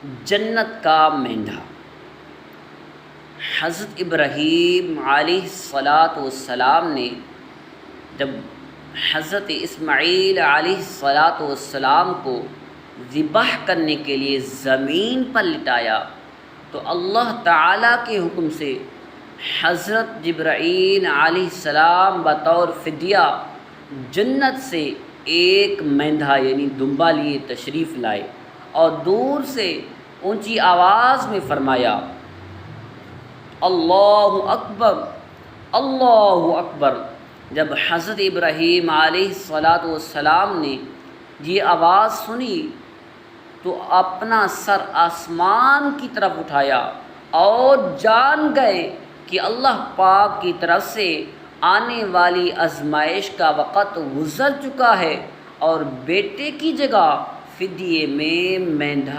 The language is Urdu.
جنت کا مینڈھا۔ حضرت ابراہیم علیہ السلام نے جب حضرت اسماعیل علیہ السلام کو ذبح کرنے کے لیے زمین پر لٹایا تو اللہ تعالیٰ کے حکم سے حضرت جبرائیل علیہ السلام بطور فدیہ جنت سے ایک مینڈھا یعنی دمبا لیے تشریف لائے اور دور سے اونچی آواز میں فرمایا اللہ اکبر اللہ اکبر۔ جب حضرت ابراہیم علیہ السلام نے یہ آواز سنی تو اپنا سر آسمان کی طرف اٹھایا اور جان گئے کہ اللہ پاک کی طرف سے آنے والی آزمائش کا وقت گزر چکا ہے اور بیٹے کی جگہ فدیے میں مینڈھا